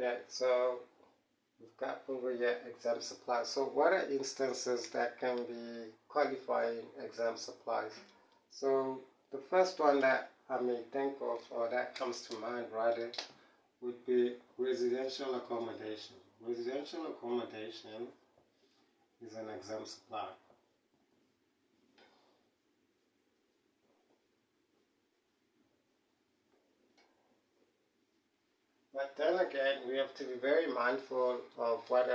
Okay, so we've got over here exempt supplies. So what are instances that can be qualifying exempt supplies? So the first one that I may think of, or that comes to mind rather, would be residential accommodation. Residential accommodation is an exempt supply. But then again, we have to be very mindful of what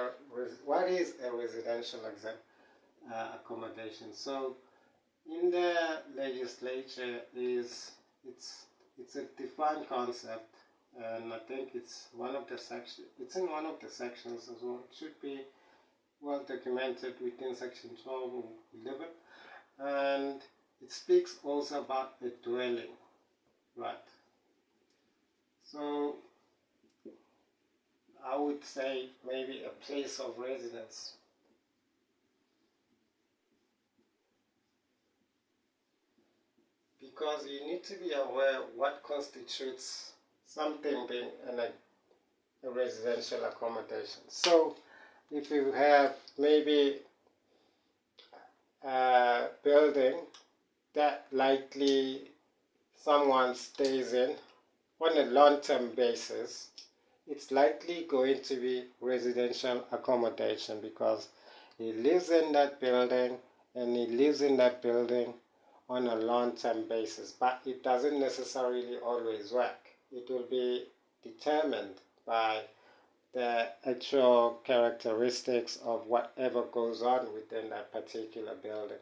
is a residential accommodation. So in the legislature it's a defined concept, and I think it's in one of the sections as well. It should be well documented within section 12 or 11, and it speaks also about a dwelling, right? So I would say maybe a place of residence. Because you need to be aware what constitutes something being a residential accommodation. So if you have maybe a building that likely someone stays in on a long-term basis, it's likely going to be residential accommodation because he lives in that building and he lives in that building on a long-term basis. But it doesn't necessarily always work. It will be determined by the actual characteristics of whatever goes on within that particular building.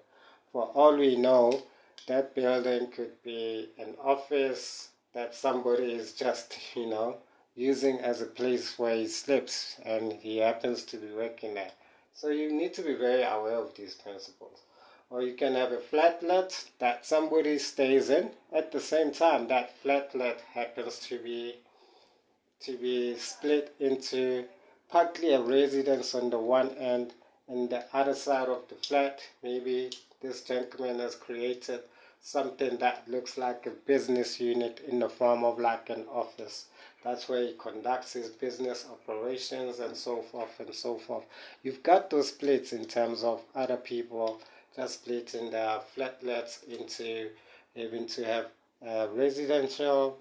For all we know, that building could be an office that somebody is just, using as a place where he sleeps and he happens to be working there. So you need to be very aware of these principles. Or you can have a flatlet that somebody stays in. At the same time, that flatlet happens to be split into partly a residence on the one end, and the other side of the flat, maybe this gentleman has created something that looks like a business unit in the form of like an office. That's where he conducts his business operations and so forth and so forth. You've got those splits in terms of other people just splitting their flatlets into having to have a residential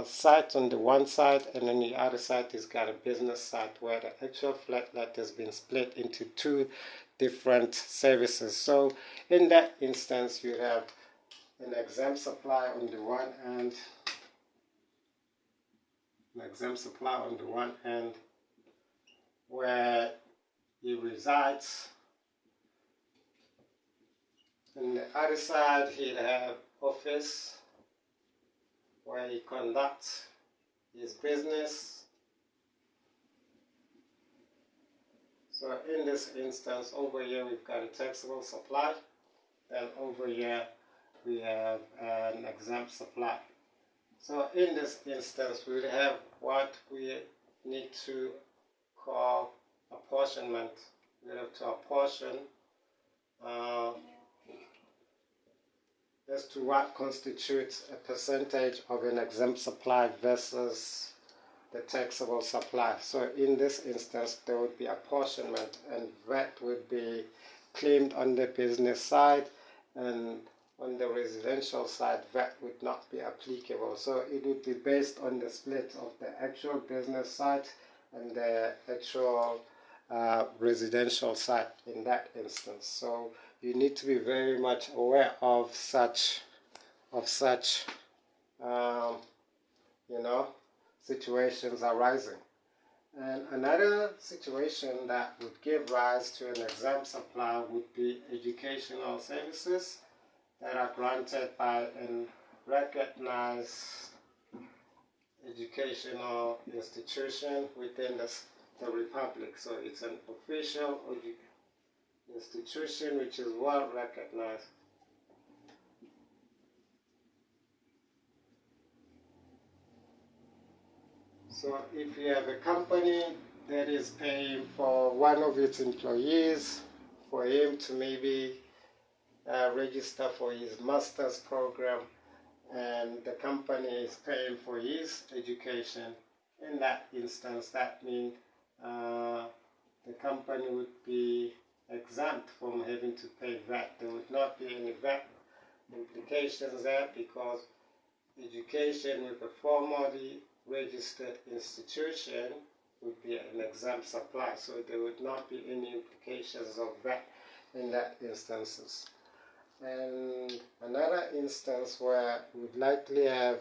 site on the one side, and on the other side he's got a business site where the actual flatlet has been split into two different services. So in that instance you have an exempt supply on the one hand, where he resides. On the other side he'll have office where he conducts his business. So in this instance, over here we've got a taxable supply, and over here we have an exempt supply. So in this instance we will have what we need to call apportionment. We have to apportion as to what constitutes a percentage of an exempt supply versus the taxable supply. So in this instance there would be apportionment, and VAT would be claimed on the business side, and on the residential side VAT would not be applicable. So it would be based on the split of the actual business side and the actual residential side in that instance. So you need to be very much aware of such situations arising. And another situation that would give rise to an exempt supply would be educational services that are granted by a recognized educational institution within the Republic. So it's an official institution which is well recognized. So if you have a company that is paying for one of its employees for him to maybe register for his master's program, and the company is paying for his education, In that instance, that means the company would be exempt from having to pay VAT. There would not be any VAT implications there because education with a formally registered institution would be an exempt supply, so there would not be any implications of VAT in that instances. And another instance where we'd likely have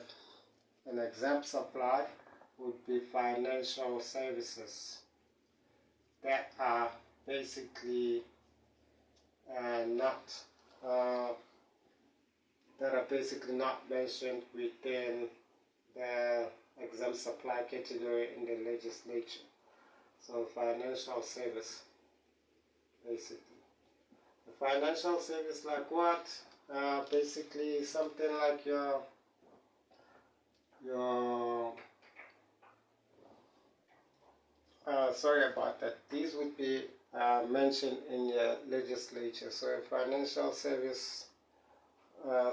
an exempt supply would be financial services that are basically not mentioned within the exempt supply category in the legislature. So financial service, basically. The financial service like what? Basically something like your sorry about that. These would be mentioned in your legislature. So a financial service,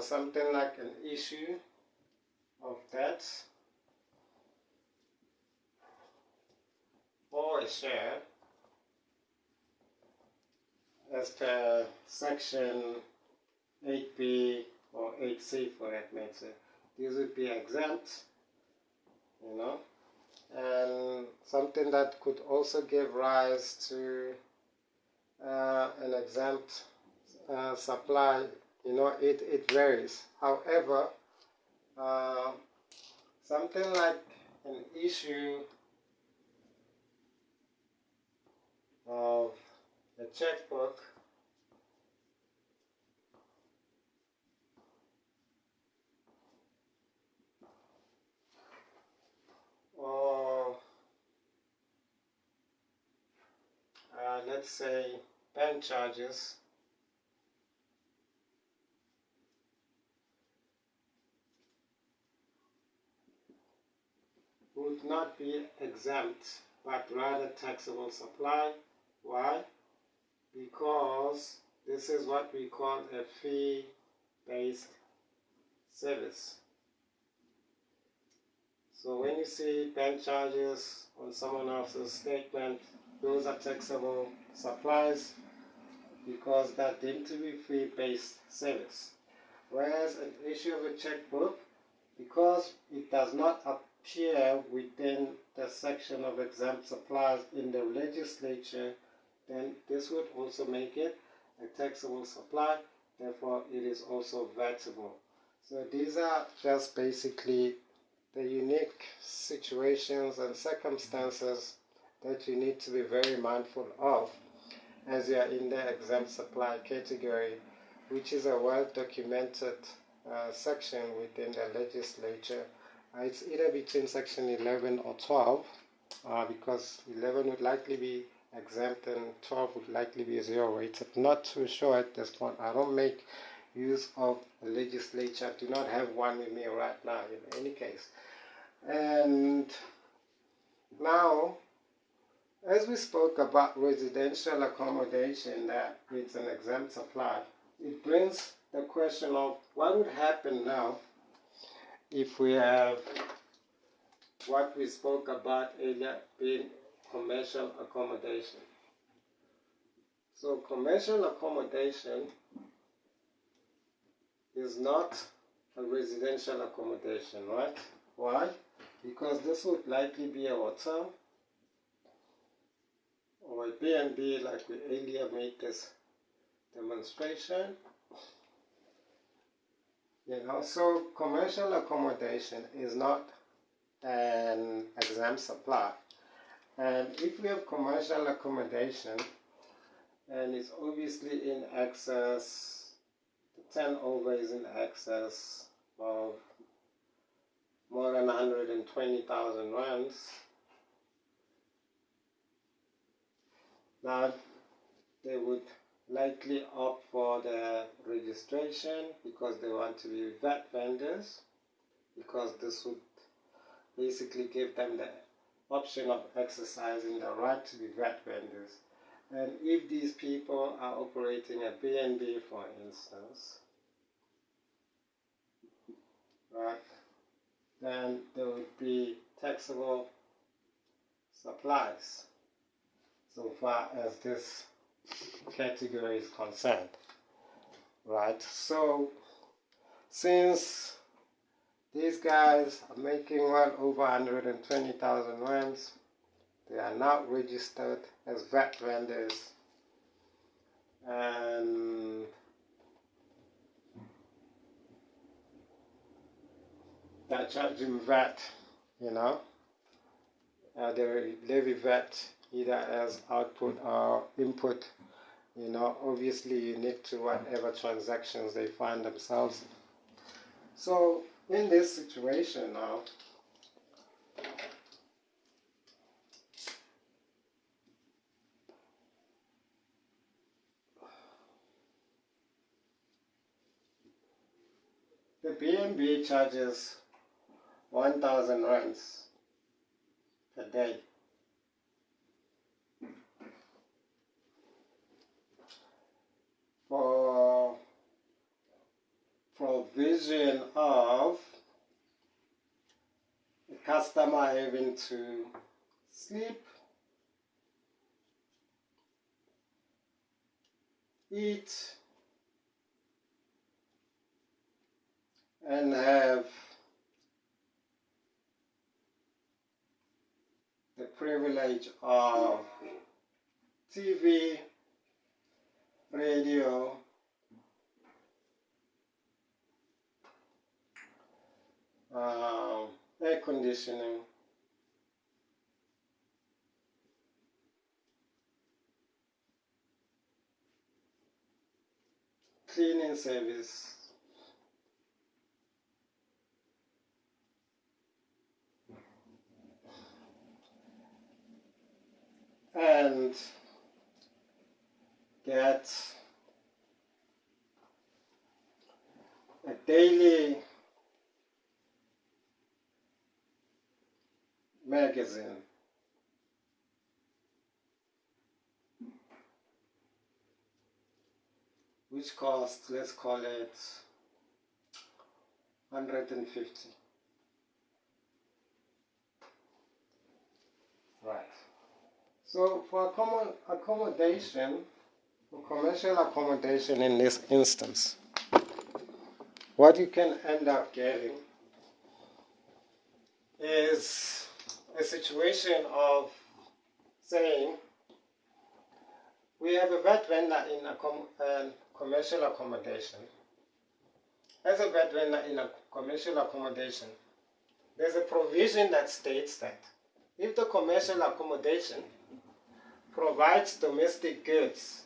something like an issue of debt or a share as per section 8B or 8C for that matter. These would be exempt, you know, and something that could also give rise to an exempt supply, you know, it varies. However, something like an issue of a checkbook or let's say bank charges would not be exempt but rather taxable supply. Why? Because this is what we call a fee-based service. So when you see bank charges on someone else's statement, those are taxable supplies because they're deemed to be fee-based service. Whereas an issue of a checkbook, because it does not appear within the section of exempt supplies in the legislature, then this would also make it a taxable supply, therefore it is also VATable. So these are just basically the unique situations and circumstances that you need to be very mindful of as you are in the exempt supply category, which is a well-documented section within the legislature. It's either between section 11 or 12, because 11 would likely be exempt and 12 would likely be zero rated. Not too sure at this point. I don't make use of the legislature. I do not have one with me right now in any case. And now, as we spoke about residential accommodation, that it's an exempt supply, it brings the question of what would happen now if we have what we spoke about earlier being commercial accommodation. So commercial accommodation is not a residential accommodation, right? Why? Because this would likely be a hotel or a B&B, like we earlier made this demonstration. You know, so commercial accommodation is not an exempt supply. And if we have commercial accommodation and it's obviously in excess, the turnover is in excess of more than 120,000 rands, now they would likely opt for the registration because they want to be VAT vendors, because this would basically give them the option of exercising the right to be VAT vendors. And if these people are operating a B&B, for instance, right, then they would be taxable applies so far as this category is concerned, right? So since these guys are making well over 120,000 rands, they are now registered as VAT vendors, and they're charging VAT, you know. They levy VAT either as output or input, you know, obviously unique to whatever transactions they find themselves in. So in this situation now, the BNB charges 1,000 rands per day. For provision of the customer having to sleep, eat, and have the privilege of TV, radio, air conditioning, cleaning service, and get a daily magazine, which costs, let's call it 150. Right. So for accommodation, for commercial accommodation in this instance, what you can end up getting is a situation of saying, we have a VAT vendor in commercial accommodation. As a VAT vendor in a commercial accommodation, there's a provision that states that if the commercial accommodation provides domestic goods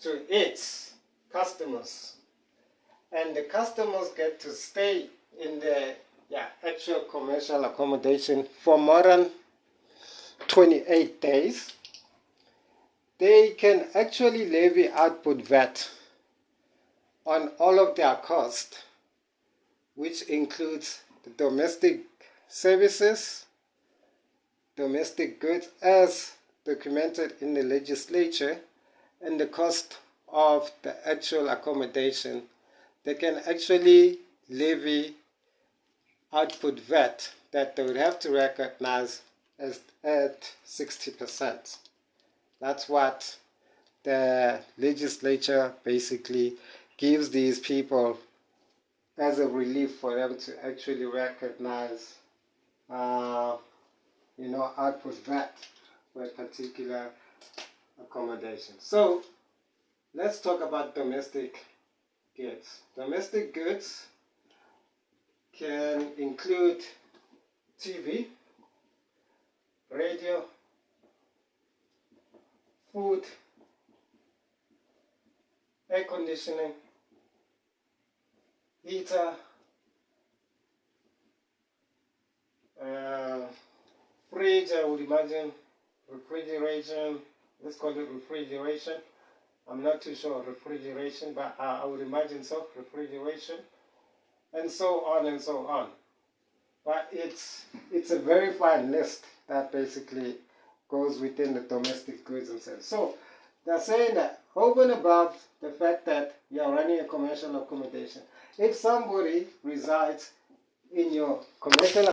to its customers, and the customers get to stay in the actual commercial accommodation for more than 28 days, they can actually levy output VAT on all of their costs, which includes the domestic services, domestic goods as documented in the legislature, and the cost of the actual accommodation. They can actually levy output VAT that they would have to recognize as at 60%. That's what the legislature basically gives these people as a relief for them to actually recognize, output VAT for a particular accommodation. So let's talk about domestic goods. Domestic goods can include TV, radio, food, air conditioning, heater, fridge, I would imagine, refrigeration, let's call it refrigeration. I'm not too sure of refrigeration, but I would imagine so, refrigeration, and so on and so on. But it's a very fine list that basically goes within the domestic goods and services. So they're saying that over and above the fact that you're running a commercial accommodation, if somebody resides in your commercial